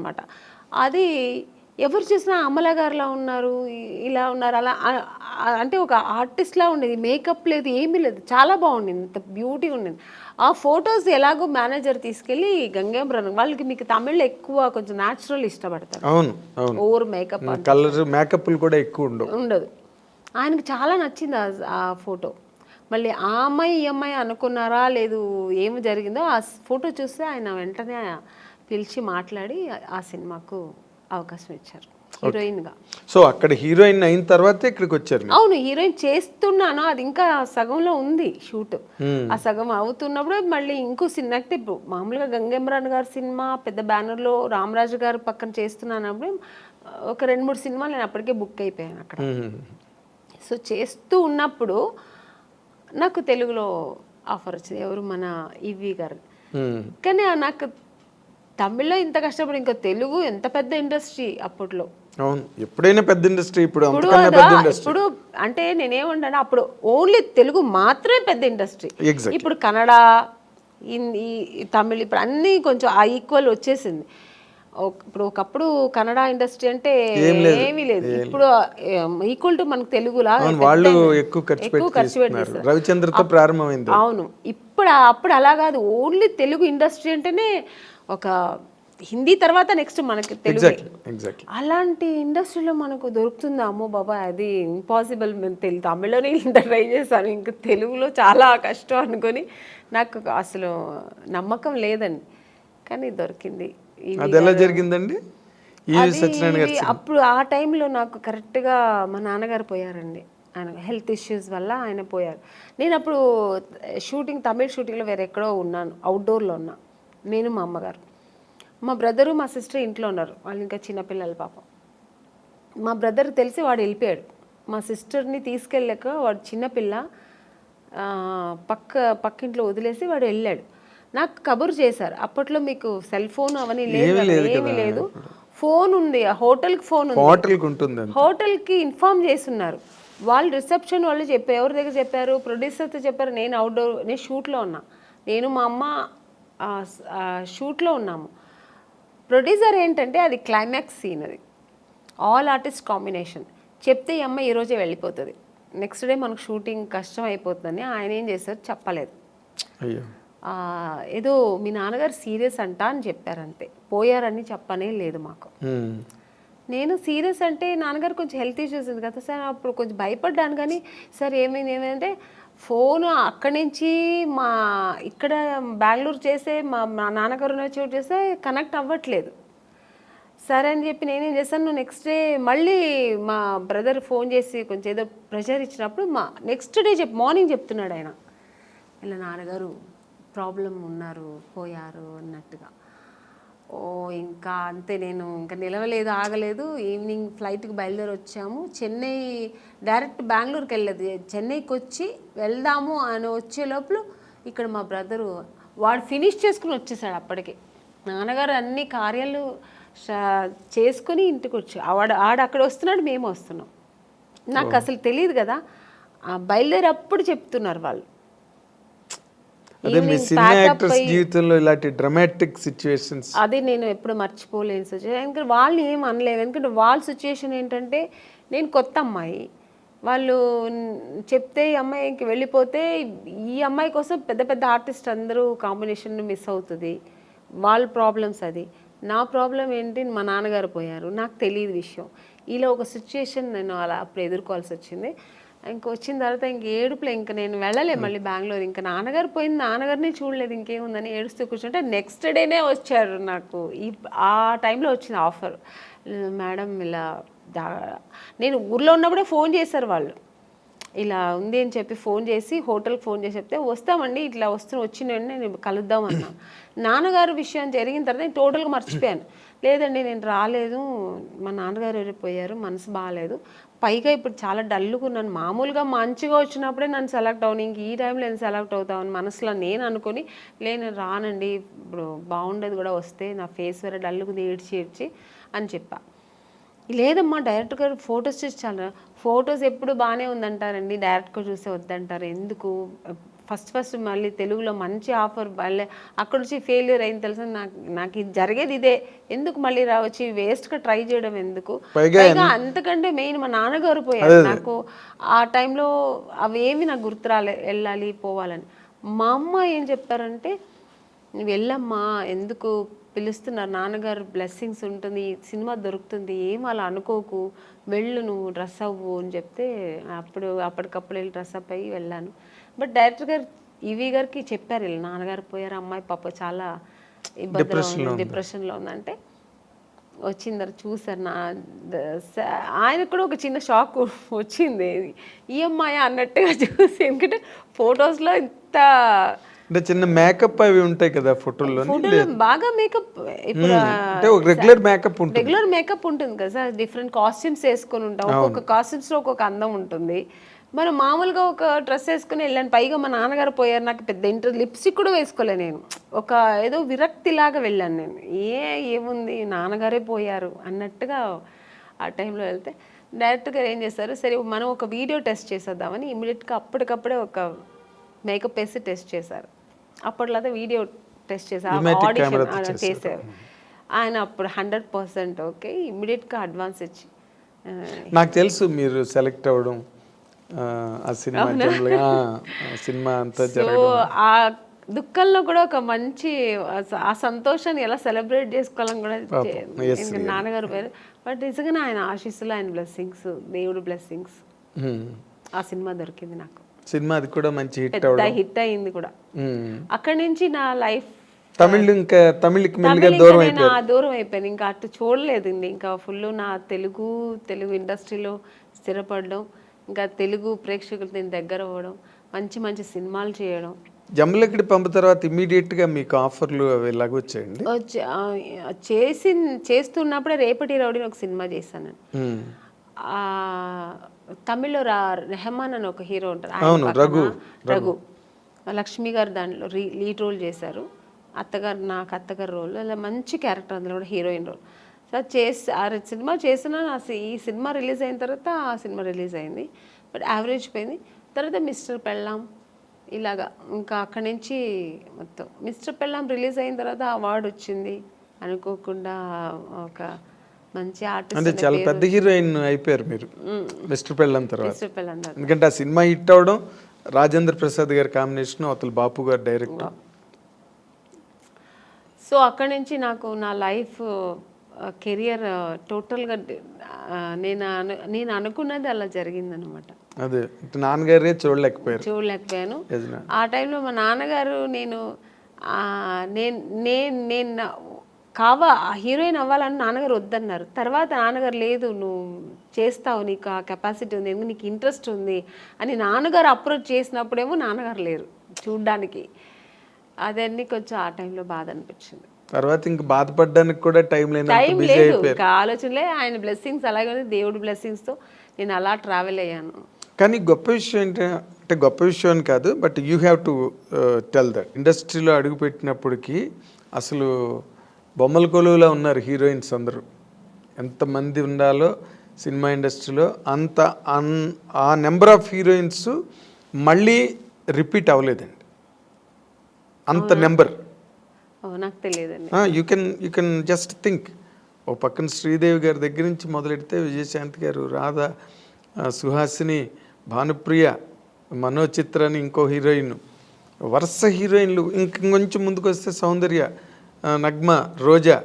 అనమాట. అది ఎవరు చూసినా అమల గారిలా ఉన్నారు, ఇలా ఉన్నారు, అలా అంటే ఒక ఆర్టిస్ట్లా ఉండేది. మేకప్ లేదు, ఏమీ లేదు, చాలా బాగుండింది, ఇంత బ్యూటీ ఉండింది. ఆ ఫొటోస్ ఎలాగో మేనేజర్ తీసుకెళ్ళి గంగేంద్రన్ వాళ్ళకి, మీకు తమిళ్లో ఎక్కువ కొంచెం న్యాచురల్ ఇష్టపడతారు. అవును అవును. ఓవర్ మేకప్ కలర్ మేకప్లు కూడా ఎక్కువ ఉండదు. ఆయనకి చాలా నచ్చింది ఆ ఫోటో. మళ్ళీ ఆ అమ్మాయి ఈ అమ్మాయి అనుకున్నారా లేదు ఏమి జరిగిందో ఆ ఫోటో చూస్తే ఆయన వెంటనే పిలిచి మాట్లాడి ఆ సినిమాకు అవకాశం ఇచ్చారు హీరోయిన్గా. సో అక్కడ హీరోయిన్ అయిన తర్వాత ఇక్కడికి వచ్చారు. అవును, హీరోయిన్ చేస్తున్నాను, అది ఇంకా సగంలో ఉంది షూట్. ఆ సగం అవుతున్నప్పుడు మళ్ళీ ఇంకో సినిమా అంటే ఇప్పుడు మామూలుగా గంగేమ్రాన్ గారి సినిమా పెద్ద బ్యానర్లో రామరాజు గారు పక్కన చేస్తున్నానప్పుడు ఒక 2-3 సినిమాలు నేను అప్పటికే బుక్ అయిపోయాను అక్కడ. సో చేస్తూ ఉన్నప్పుడు నాకు తెలుగులో ఆఫర్ వచ్చింది, ఎవరు మన ఈవి గారు. కానీ నాకు తమిళ్లో ఇంత కష్టపడి ఇంకా తెలుగు ఎంత పెద్ద ఇండస్ట్రీ అప్పట్లో. అవును, ఎప్పుడైనా పెద్ద ఇండస్ట్రీ. ఇప్పుడు ఇప్పుడు అంటే నేనేమంటాను, అప్పుడు ఓన్లీ తెలుగు మాత్రమే పెద్ద ఇండస్ట్రీ. ఇప్పుడు కన్నడ, హిందీ, తమిళ్ ఇప్పుడు అన్నీ కొంచెం ఆ ఈక్వల్ వచ్చేసింది. ఇప్పుడు ఒకప్పుడు కన్నడ ఇండస్ట్రీ అంటే ఏమీ లేదు, ఇప్పుడు ఈక్వల్ టు మనకు తెలుగులా వాళ్ళు ఎక్కువ ఖర్చు పెట్టేస్తారు. రవిచంద్రతో ప్రారంభమైంది. అవును, అప్పుడు అలా కాదు, ఓన్లీ తెలుగు ఇండస్ట్రీ అంటేనే ఒక హిందీ తర్వాత నెక్స్ట్ మనకి తెలుగు. అలాంటి ఇండస్ట్రీలో మనకు దొరుకుతుందా, అమ్మో బాబా అది ఇంపాసిబుల్. మేము తమిళలోనే ఇంత ట్రై చేశాను, ఇంకా తెలుగులో చాలా కష్టం అనుకొని నాకు అసలు నమ్మకం లేదండి. కానీ దొరికింది. అది ఎలా జరిగిందండి? అప్పుడు ఆ టైంలో నాకు కరెక్ట్గా మా నాన్నగారు పోయారండి, ఆయన హెల్త్ ఇష్యూస్ వల్ల ఆయన పోయారు. నేను అప్పుడు తమిళ్ షూటింగ్లో వేరే ఎక్కడో ఉన్నాను, అవుట్డోర్లో ఉన్నా, నేను మా అమ్మగారు. మా బ్రదరు మా సిస్టర్ ఇంట్లో ఉన్నారు, వాళ్ళు ఇంకా చిన్నపిల్లలు పాపం. మా బ్రదర్ తెలిసి వాడు వెళ్ళిపోయాడు, మా సిస్టర్ని తీసుకెళ్ళాక వాడు చిన్నపిల్ల పక్కింట్లో వదిలేసి వాడు వెళ్ళాడు. నాకు కబురు చేశారు, అప్పట్లో మీకు సెల్ ఫోన్ అవన్నీ లేదు, ఏమీ లేదు, ఫోన్ ఉంది, హోటల్కి ఫోన్ ఉంది, హోటల్కి ఇన్ఫార్మ్ చేస్తున్నారు వాళ్ళు. రిసెప్షన్ వాళ్ళు చెప్పారు, ఎవరి దగ్గర చెప్పారు, ప్రొడ్యూసర్తో చెప్పారు. నేను షూట్లో ఉన్నా, నేను మా అమ్మ షూట్లో ఉన్నాము. ప్రొడ్యూసర్ ఏంటంటే అది క్లైమాక్స్ సీన్, అది ఆల్ ఆర్టిస్ట్ కాంబినేషన్. చెప్తే ఈ అమ్మ ఈరోజే వెళ్ళిపోతుంది, నెక్స్ట్ డే మనకు షూటింగ్ కష్టం అయిపోతుందని ఆయన ఏం చేశారు, చెప్పలేదు. ఏదో మీ నాన్నగారు సీరియస్ అంట అని చెప్పారు, అంతే, పోయారని చెప్పనే లేదు మాకు. నేను సీరియస్ అంటే నాన్నగారు కొంచెం హెల్త్ ఇష్యూస్ ఉంది కదా సార్, అప్పుడు కొంచెం భయపడ్డాను. కానీ సార్ ఏమైందంటే ఫోను అక్కడి నుంచి ఇక్కడ బెంగళూరు చేసే మా నాన్నగారు చోటు చేస్తే కనెక్ట్ అవ్వట్లేదు. సరే అని చెప్పి నేనేం చేశాను, నెక్స్ట్ డే మళ్ళీ మా బ్రదర్ ఫోన్ చేసి కొంచెం ఏదో ప్రెషర్ ఇచ్చినప్పుడు నెక్స్ట్ డే మార్నింగ్ చెప్తున్నాడు ఆయన, ఇలా నాన్నగారు ప్రాబ్లం ఉన్నారు, పోయారు అన్నట్టుగా. ఇంకా అంతే, నేను ఇంకా నిలవలేదు, ఆగలేదు. ఈవినింగ్ ఫ్లైట్కి బయలుదేరి వచ్చాము. చెన్నై డైరెక్ట్ బెంగళూరుకి వెళ్ళలేదు, చెన్నైకి వచ్చి వెళ్దాము అని వచ్చే లోపల ఇక్కడ మా బ్రదరు వాడు ఫినిష్ చేసుకుని వచ్చేసాడు. అప్పటికి నాన్నగారు అన్ని కార్యాలు చేసుకుని ఇంటికి వచ్చి ఆడ అక్కడ వస్తున్నాడు, మేము వస్తున్నాం. నాకు అసలు తెలియదు కదా, బయలుదేరి అప్పుడు చెప్తున్నారు వాళ్ళు. అదే మీ సినిమా యాక్టర్స్ జీవితంలో ఇలాంటి డ్రామాటిక్ సిచ్యువేషన్స్ అది నేను ఎప్పుడు మర్చిపోలేని సిచ్యువేషన్. ఎందుకంటే వాళ్ళని ఏం అనలేము, ఎందుకంటే వాళ్ళ సిచ్యువేషన్ ఏంటంటే నేను కొత్త అమ్మాయి, వాళ్ళు చెప్తే ఈ అమ్మాయికి వెళ్ళిపోతే ఈ అమ్మాయి కోసం పెద్ద పెద్ద ఆర్టిస్ట్ అందరూ కాంబినేషన్ మిస్ అవుతుంది, వాళ్ళ ప్రాబ్లమ్స్. అది నా ప్రాబ్లం ఏంటి, మా నాన్నగారు పోయారు, నాకు తెలియదు విషయం. ఇలా ఒక సిచ్యువేషన్ నేను అలా అప్పుడు ఎదుర్కోవాల్సి వచ్చింది. ఇంక వచ్చిన తర్వాత ఏడుపులే, ఇంక నేను వెళ్ళలే మళ్ళీ బెంగళూరు. ఇంకా నాన్నగారు పోయింది, నాన్నగారిని చూడలేదు, ఇంకేముందని ఏడుస్తూ కూర్చుంటే నెక్స్ట్ డేనే వచ్చారు నాకు. ఆ టైంలో వచ్చింది ఆఫర్, మేడం ఇలా నేను ఊర్లో ఉన్నప్పుడే ఫోన్ చేశారు వాళ్ళు, ఇలా ఉంది అని చెప్పి ఫోన్ చేసి హోటల్కి ఫోన్ చేసి చెప్తే వస్తామండి, ఇట్లా వచ్చినండి నేను కలుద్దామన్నా. నాన్నగారు విషయం జరిగిన తర్వాత నేను టోటల్గా మర్చిపోయాను. లేదండి నేను రాలేదు, మా నాన్నగారు వెళ్ళిపోయారు, మనసు బాగాలేదు, పైగా ఇప్పుడు చాలా డల్గా ఉన్నాను, మామూలుగా మంచిగా వచ్చినప్పుడే నన్ను సెలెక్ట్ అవును, ఇంక ఈ టైంలో నేను సెలెక్ట్ అవుతామని మనసులో నేను అనుకొని, నేను రానండి, ఇప్పుడు బాగుండేది కూడా వస్తే, నా ఫేస్ వేరే డల్గా ఏడ్చి అని చెప్పా. లేదమ్మా డైరెక్టర్ గారు ఫొటోస్ చూసి చాలా, ఫొటోస్ ఎప్పుడు బాగానే ఉందంటారండి, డైరెక్ట్గా చూస్తే వద్దంటారు, ఎందుకు ఫస్ట్ మళ్ళీ తెలుగులో మంచి ఆఫర్ మళ్ళీ అక్కడ నుంచి ఫెయిల్యూర్ అయింది తెలుసా. నాకు ఇది జరిగేది ఇదే, ఎందుకు మళ్ళీ వచ్చి వేస్ట్గా ట్రై చేయడం ఎందుకు. పైగా అంతకంటే మెయిన్ మా నాన్నగారు పోయారు. నాకు ఆ టైంలో అవేమి నాకు గుర్తు వెళ్ళాలి పోవాలని. మా అమ్మ ఏం చెప్పారంటే, నువ్వు వెళ్ళమ్మా, ఎందుకు పిలుస్తున్నారు, నాన్నగారు బ్లెస్సింగ్స్ ఉంటుంది, సినిమా దొరుకుతుంది, ఏం అలా అనుకోకు, వెళ్ళు, నువ్వు డ్రెస్ అవ్వు అని చెప్తే అప్పటికప్పుడు వెళ్ళి డ్రెస్ అప్ అయ్యి వెళ్ళాను. బట్ డైరెక్టర్ గారు ఈవీ గారికి చెప్పారు, వీళ్ళు నాన్నగారు పోయారు, అమ్మాయి పాప చాలా ఇబ్బందిలో ఉంది, డిప్రెషన్లో ఉందంటే వచ్చిన తర్వాత చూసారు. ఆయనకు కూడా ఒక చిన్న షాక్ వచ్చింది, ఈ అమ్మాయి అన్నట్టుగా చూసి. ఎందుకంటే ఫొటోస్లో ఇంత అంటే చిన్న మేకప్ అవి ఉంటాయి కదా ఫోటోలో, బాగా మేకప్, ఇప్పుడు రెగ్యులర్ మేకప్ ఉంటుంది కదా సార్. డిఫరెంట్ కాస్ట్యూమ్స్ వేసుకొని ఉంటాం, ఒక్కొక్క కాస్ట్యూమ్స్ లో ఒక్కొక్క అందం ఉంటుంది. మనం మామూలుగా ఒక డ్రెస్ వేసుకుని వెళ్ళాను. పైగా మా నాన్నగారు పోయారు, నాకు పెద్ద ఇంట్రెస్ట్, లిప్స్టిక్ కూడా వేసుకోలే నేను. ఒక ఏదో విరక్తిలాగా వెళ్ళాను నేను. ఏముంది నాన్నగారే పోయారు అన్నట్టుగా ఆ టైంలో వెళ్తే డైరెక్టర్ గారు ఏం చేస్తారు, సరే మనం ఒక వీడియో టెస్ట్ చేసేద్దామని ఇమీడియట్గా అప్పటికప్పుడే ఒక మేకప్ వేసి టెస్ట్ చేశారు. అప్పట్లో అయితే వీడియో టెస్ట్ చేశారు, ఆడిషన్ చేశారు. ఆయన అప్పుడు 100% ఓకే, ఇమ్మీడియట్గా అడ్వాన్స్ ఇచ్చి. నాకు తెలుసు మీరు సెలెక్ట్ అవ్వడం, ఆ సినిమా అంతా జరగడం. ఆ దుఃఖంలో కూడా ఒక మంచి ఆ సంతోషాన్ని ఎలా సెలబ్రేట్ చేసుకోవాలని కూడా నాన్నగారు పేరు. బట్ నిజంగానే ఆయన ఆశీస్సులు, ఆయన బ్లెస్సింగ్స్, దేవుడు బ్లెస్సింగ్స్, ఆ సినిమా దొరికింది నాకు. సినిమా అది కూడా మంచి హిట్ అయింది కూడా. అక్కడి నుంచి నా లైఫ్ తమిళకి దూరం అయిపోయాను. ఇంకా అటు చూడలేదు. ఇంకా ఫుల్ నా తెలుగు ఇండస్ట్రీలో స్థిరపడడం, ఇంకా తెలుగు ప్రేక్షకులు నేను దగ్గర అవ్వడం, మంచి మంచి సినిమాలు చేయడం. జమ్మలకిడి పంపు తర్వాత ఇమీడియట్ గా మీకు ఆఫర్లు అవి వచ్చాయండి? చేస్తున్నప్పుడే రేపటి రౌడీని ఒక సినిమా చేశాను. తమిళ్లో రెహమాన్ అని ఒక హీరో ఉంటారు, రఘు, లక్ష్మి గారు దాంట్లో లీడ్ రోల్ చేశారు. నాకు అత్తగారు రోల్, అలా మంచి క్యారెక్టర్, అందులో కూడా హీరోయిన్ రోల్. సో సినిమా చేసిన ఈ సినిమా రిలీజ్ అయిన తర్వాత ఆ సినిమా రిలీజ్ అయింది. బట్ యావరేజ్ పోయింది. తర్వాత మిస్టర్ పెళ్ళాం, ఇలాగా ఇంకా అక్కడి నుంచి మొత్తం. మిస్టర్ పెళ్ళాం రిలీజ్ అయిన తర్వాత అవార్డు వచ్చింది అనుకోకుండా. ఒక మంచి ఆర్టిస్ట్, అంటే చాలా పెద్ద హీరోయిన్ అయిపోయారు మీరు మిస్టర్ పెళ్ళాం తర్వాత. ఎందుకంటే ఆ సినిమా హిట్ అవడం, రాజేంద్ర ప్రసాద్ గారి కాంబినేషన్, అతను బాపు గారు డైరెక్టర్. సో అక్కడి నుంచి నాకు నా లైఫ్ కెరియర్ టోటల్గా నేను అనుకున్నది అలా జరిగిందనమాట. అదే నాన్నగారే చూడలేకపోయాను. ఆ టైంలో మా నాన్నగారు నేను హీరోయిన్ అవ్వాలని నాన్నగారు వద్దన్నారు. తర్వాత నాన్నగారు లేదు, నువ్వు చేస్తావు, నీకు ఆ కెపాసిటీ ఉంది, నీకు ఇంట్రెస్ట్ ఉంది అని నాన్నగారు అప్రోచ్ చేసినప్పుడేమో నాన్నగారు లేరు చూడ్డానికి. అదన్నీ కొంచెం ఆ టైంలో బాధ అనిపించింది. తర్వాత ఇంక బాధపడడానికి కూడా టైం లేదు, ఇంకా ఆలోచనలే. ఆయన బ్లెస్సింగ్స్ అలాగే ఉంది, దేవుడి బ్లెస్సింగ్స్తో నేను అలా ట్రావెల్ అయ్యాను. కానీ గొప్ప విషయం ఏంటంటే, గొప్ప విషయం అని కాదు, but you have to tell that ఇండస్ట్రీలో అడుగుపెట్టినప్పటికీ అసలు బొమ్మల కొలువులో ఉన్నారు హీరోయిన్స్ అందరూ. ఎంతమంది ఉండాలో సినిమా ఇండస్ట్రీలో అంత ఆ నెంబర్ ఆఫ్ హీరోయిన్స్ మళ్ళీ రిపీట్ అవ్వలేదండి, అంత నెంబర్. నాకు తెలియదండి. You can just think. ఓ పక్కన శ్రీదేవి గారి దగ్గర నుంచి మొదలెడితే విజయశాంతి గారు, రాధా, సుహాసిని, భానుప్రియ, మనోచిత్ర అని ఇంకో హీరోయిన్, వరుస హీరోయిన్లు. ఇంకొంచెం ముందుకు వస్తే సౌందర్య, నగ్మ, రోజా,